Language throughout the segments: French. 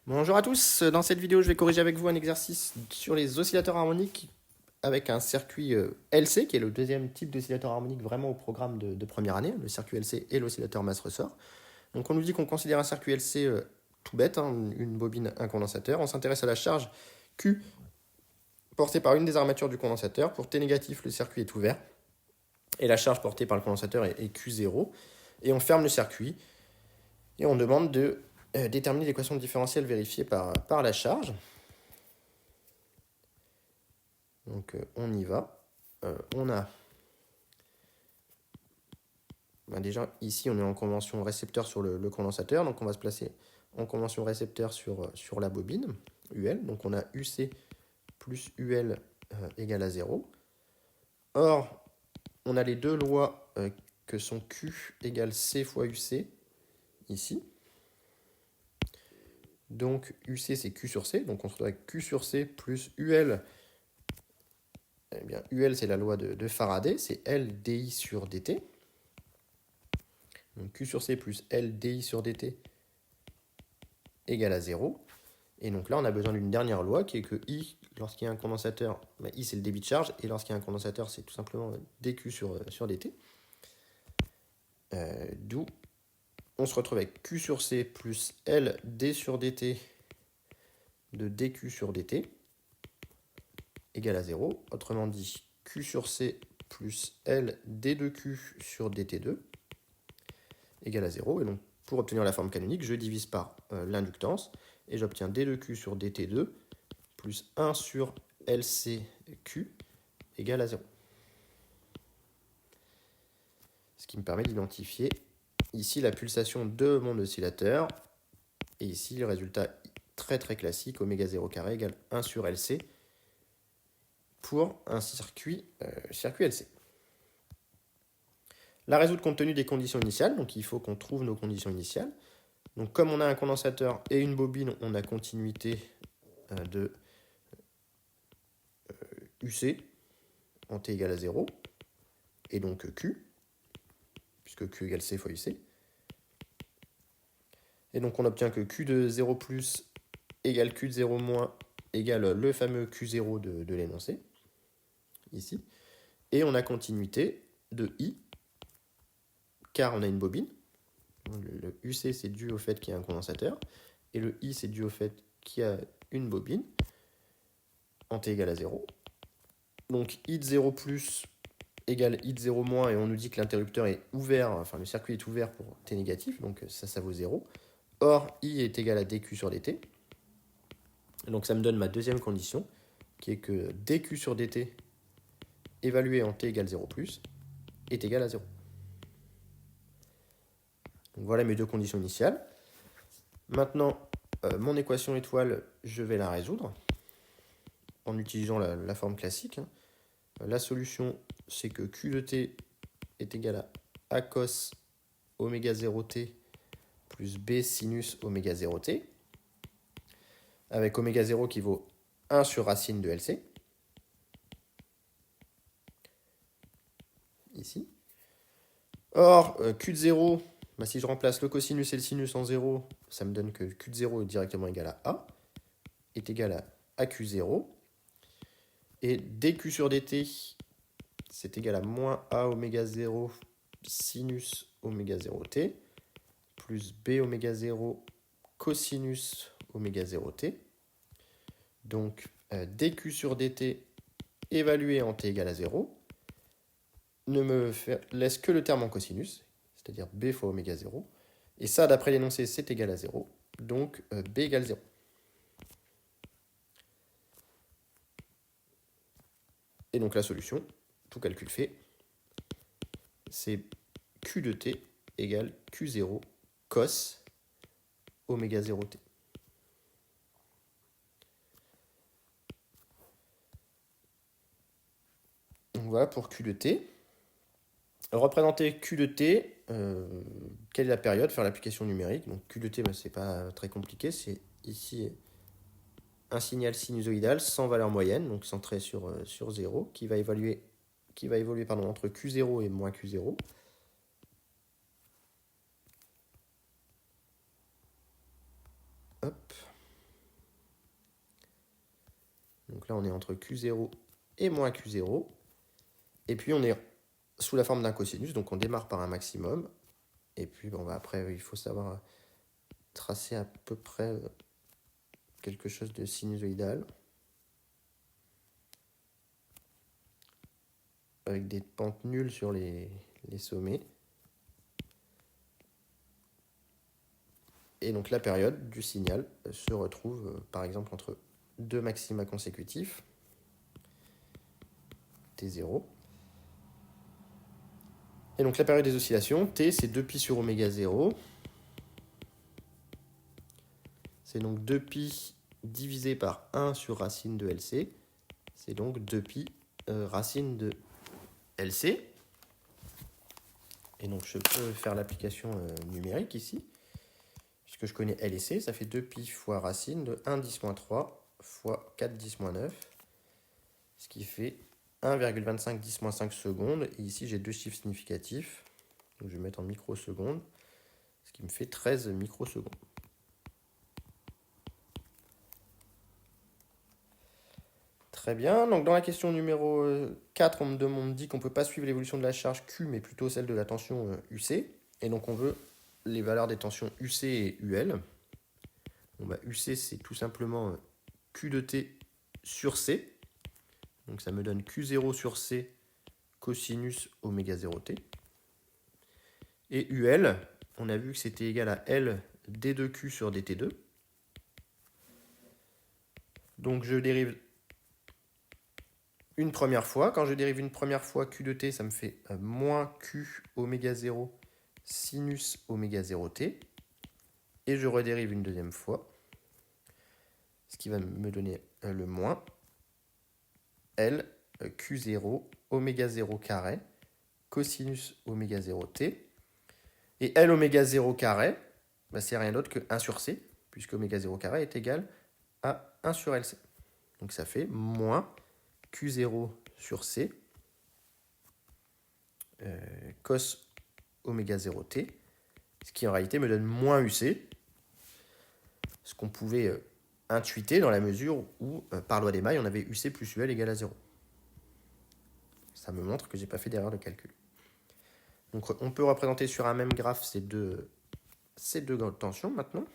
Bonjour à tous, dans cette vidéo je vais corriger avec vous un exercice sur les oscillateurs harmoniques avec un circuit LC qui est le deuxième type d'oscillateur harmonique vraiment au programme de première année, le circuit LC et l'oscillateur masse-ressort. Donc on nous dit qu'on considère un circuit LC tout bête, hein, une bobine, un condensateur. On s'intéresse à la charge Q portée par une des armatures du condensateur. Pour T négatif, le circuit est ouvert et la charge portée par le condensateur est Q0. Et on ferme le circuit et on demande de déterminer l'équation différentielle vérifiée par la charge. Donc on y va. On a déjà ici on est en convention récepteur sur le condensateur, donc on va se placer en convention récepteur sur la bobine UL. Donc on a UC plus UL égale à 0. Or, on a les deux lois que sont Q égale C fois UC ici. Donc UC c'est Q sur C, donc on se retrouve avec Q sur C plus UL. Eh bien, UL c'est la loi de Faraday, c'est L dI sur dt. Donc Q sur C plus L dI sur dt égale à 0. Et donc là, on a besoin d'une dernière loi qui est que I, lorsqu'il y a un condensateur, I c'est le débit de charge, et lorsqu'il y a un condensateur, c'est tout simplement dQ sur dt. D'où on se retrouve avec Q sur C plus L d sur dt de dQ sur dt égale à 0. Autrement dit, Q sur C plus L d de Q sur dt2 égale à 0. Et donc, pour obtenir la forme canonique, je divise par l'inductance et j'obtiens d de Q sur dt2 plus 1 sur LCQ égale à 0. Ce qui me permet d'identifier ici la pulsation de mon oscillateur et ici le résultat très très classique, oméga 0 carré égale 1 sur LC pour un circuit LC. La résoudre compte tenu des conditions initiales, donc il faut qu'on trouve nos conditions initiales. Donc comme on a un condensateur et une bobine, on a continuité de UC en T égale à 0, et donc Q, puisque Q égale C fois UC. Et donc on obtient que Q de 0 plus égale Q de 0 moins égale le fameux Q0 de l'énoncé, ici. Et on a continuité de I, car on a une bobine. Le UC c'est dû au fait qu'il y a un condensateur, et le I c'est dû au fait qu'il y a une bobine, en T égale à 0. Donc I de 0 plus égale I de 0 moins, et on nous dit que l'interrupteur est ouvert, enfin le circuit est ouvert pour T négatif, donc ça vaut 0. Or, I est égal à dQ sur dt. Donc ça me donne ma deuxième condition, qui est que dQ sur dt, évalué en T égale 0 plus, est égal à 0. Donc voilà mes deux conditions initiales. Maintenant, mon équation étoile, je vais la résoudre en utilisant la forme classique. La solution, c'est que Q de t est égal à A cos oméga 0t plus B sinus oméga 0t, avec oméga 0 qui vaut 1 sur racine de LC, ici. Or, Q de 0, si je remplace le cosinus et le sinus en 0, ça me donne que Q de 0 est directement égal à A, est égal à AQ0. Et dQ sur dt, c'est égal à moins A oméga 0 sinus oméga 0t, plus B oméga 0 cosinus oméga 0t. Donc, dQ sur dt évalué en t égale à 0 ne me laisse que le terme en cosinus, c'est-à-dire B fois oméga 0. Et ça, d'après l'énoncé, c'est égal à 0. Donc, B égale 0. Et donc, la solution, tout calcul fait, c'est Q de t égale Q0 cos oméga 0t. Donc voilà pour Q de t. Représenter Q de t, quelle est la période, faire l'application numérique. Donc Q de t, c'est pas très compliqué, c'est ici un signal sinusoïdal sans valeur moyenne, donc centré sur 0, qui va évoluer entre Q0 et moins Q0. Hop. Donc là, on est entre Q0 et moins Q0. Et puis, on est sous la forme d'un cosinus, donc on démarre par un maximum. Et puis, bon, bah, après, il faut savoir tracer à peu près quelque chose de sinusoïdal. Avec des pentes nulles sur les sommets. Et donc la période du signal se retrouve par exemple entre deux maxima consécutifs, T0. Et donc la période des oscillations, T c'est 2pi sur oméga 0. C'est donc 2pi divisé par 1 sur racine de LC. C'est donc 2pi racine de LC. Et donc je peux faire l'application numérique ici. Puisque je connais L et C, ça fait 2pi fois racine de 1 10-3 fois 4 10-9. Ce qui fait 1,25 10-5 secondes. Et ici, j'ai deux chiffres significatifs. Donc, je vais mettre en microsecondes. Ce qui me fait 13 microsecondes. Très bien. Donc, dans la question numéro 4, on me dit qu'on ne peut pas suivre l'évolution de la charge Q, mais plutôt celle de la tension UC. Et donc, on veut les valeurs des tensions UC et UL. Bon, bah, UC, c'est tout simplement Q de T sur C. Donc, ça me donne Q0 sur C cosinus oméga 0T. Et UL, on a vu que c'était égal à L d2Q sur dt2. Donc je dérive une première fois. Quand je dérive une première fois Q de T, ça me fait moins Q oméga 0 sinus oméga 0T. Et je redérive une deuxième fois. Ce qui va me donner le moins L Q0 oméga 0 carré cosinus oméga 0T. Et L oméga 0 carré, bah, c'est rien d'autre que 1 sur C, puisque oméga 0 carré est égal à 1 sur LC. Donc ça fait moins Q0 sur C cos oméga 0T, ce qui en réalité me donne moins UC, ce qu'on pouvait intuiter dans la mesure où, par loi des mailles, on avait UC plus UL égale à 0. Ça me montre que je n'ai pas fait d'erreur de calcul. Donc on peut représenter sur un même graphe ces deux tensions maintenant.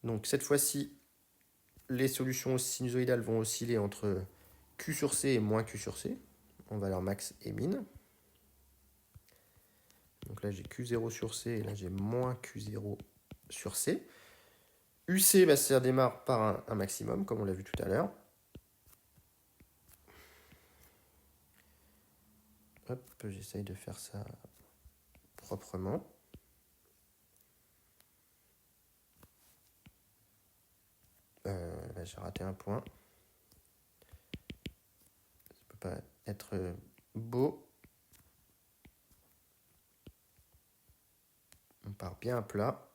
Donc cette fois-ci, les solutions sinusoïdales vont osciller entre Q sur C et moins Q sur C, en valeur max et min. Donc là j'ai Q0 sur C et là j'ai moins Q0 sur C. UC, bah, ça démarre par un maximum, comme on l'a vu tout à l'heure. Hop, j'essaye de faire ça proprement. Là j'ai raté un point. Ça ne peut pas être beau. On part bien à plat.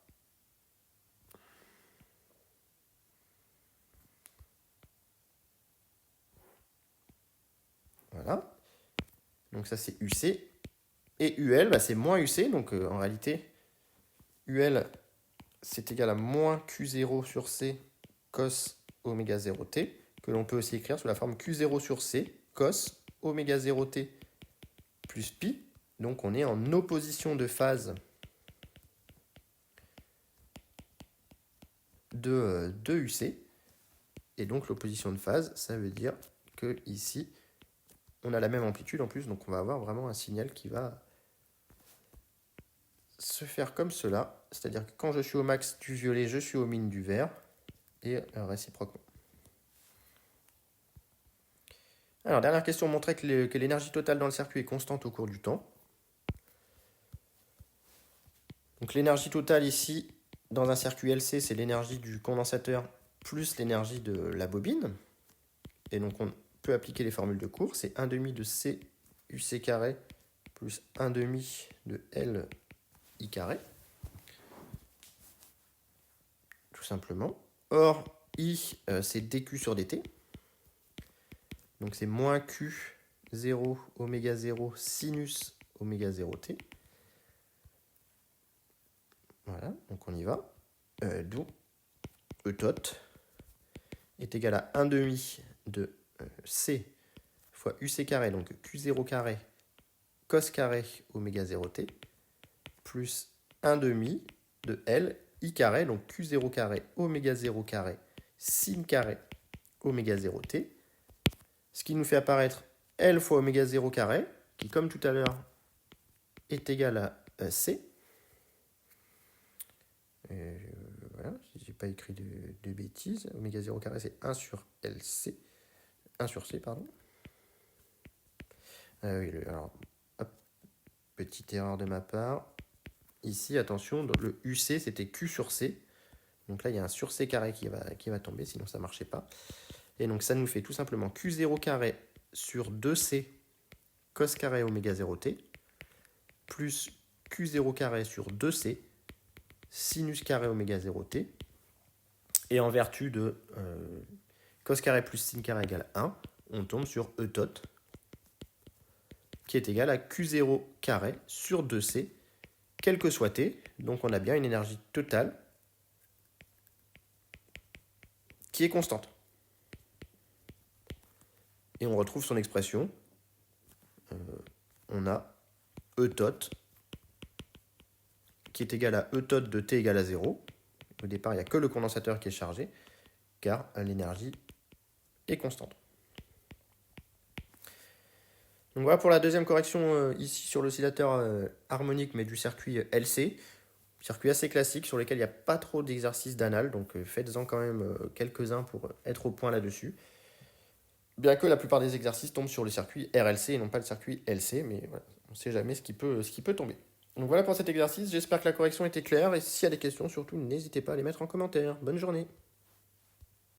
Voilà. Donc ça c'est UC. Et UL, bah, c'est moins UC. Donc en réalité, UL, c'est égal à moins Q0 sur C cos oméga 0T, que l'on peut aussi écrire sous la forme Q0 sur C cos oméga 0T plus pi. Donc on est en opposition de phase de UC. Et donc l'opposition de phase, ça veut dire que ici, on a la même amplitude en plus, donc on va avoir vraiment un signal qui va se faire comme cela. C'est-à-dire que quand je suis au max du violet, je suis au min du vert, et réciproquement. Alors, dernière question montrait que l'énergie totale dans le circuit est constante au cours du temps. Donc l'énergie totale ici, dans un circuit LC, c'est l'énergie du condensateur plus l'énergie de la bobine. Et donc on peut appliquer les formules de cours. C'est 1 demi de C UC carré plus 1 demi de L I carré. Tout simplement. Or, I, c'est dQ sur dt. Donc c'est moins Q0 oméga 0 sinus oméga 0t. Voilà, Voilà, donc on y va. D'où E tot est égal à 1 demi de C fois UC carré, donc Q0 carré cos carré oméga 0t, plus 1 demi de L I carré, donc Q0 carré oméga 0 carré sin carré oméga 0t, ce qui nous fait apparaître L fois oméga 0 carré, qui comme tout à l'heure est égal à C. Voilà, si j'ai pas écrit de bêtises, oméga 0 carré c'est 1 sur LC, 1 sur C, pardon. Oui, alors, hop, petite erreur de ma part. Ici, attention, dans le UC c'était Q sur C. Donc là, il y a un sur C carré qui va tomber, sinon ça ne marchait pas. Et donc ça nous fait tout simplement Q0 carré sur 2C cos carré oméga 0t, plus Q0 carré sur 2C sinus carré oméga 0t, et en vertu de cos carré plus sin carré égale 1, on tombe sur E tot, qui est égal à Q0 carré sur 2C, quel que soit T, donc on a bien une énergie totale qui est constante. Et on retrouve son expression, on a E tot qui est égal à E tot de T égale à 0. Au départ, il n'y a que le condensateur qui est chargé, car l'énergie est constante. Donc voilà pour la deuxième correction ici sur l'oscillateur harmonique, mais du circuit LC. Circuit assez classique sur lequel il n'y a pas trop d'exercices d'anal, donc faites-en quand même quelques-uns pour être au point là-dessus. Bien que la plupart des exercices tombent sur le circuit RLC et non pas le circuit LC, mais voilà, on ne sait jamais ce qui peut tomber. Donc voilà pour cet exercice, j'espère que la correction était claire, et s'il y a des questions, surtout n'hésitez pas à les mettre en commentaire. Bonne journée.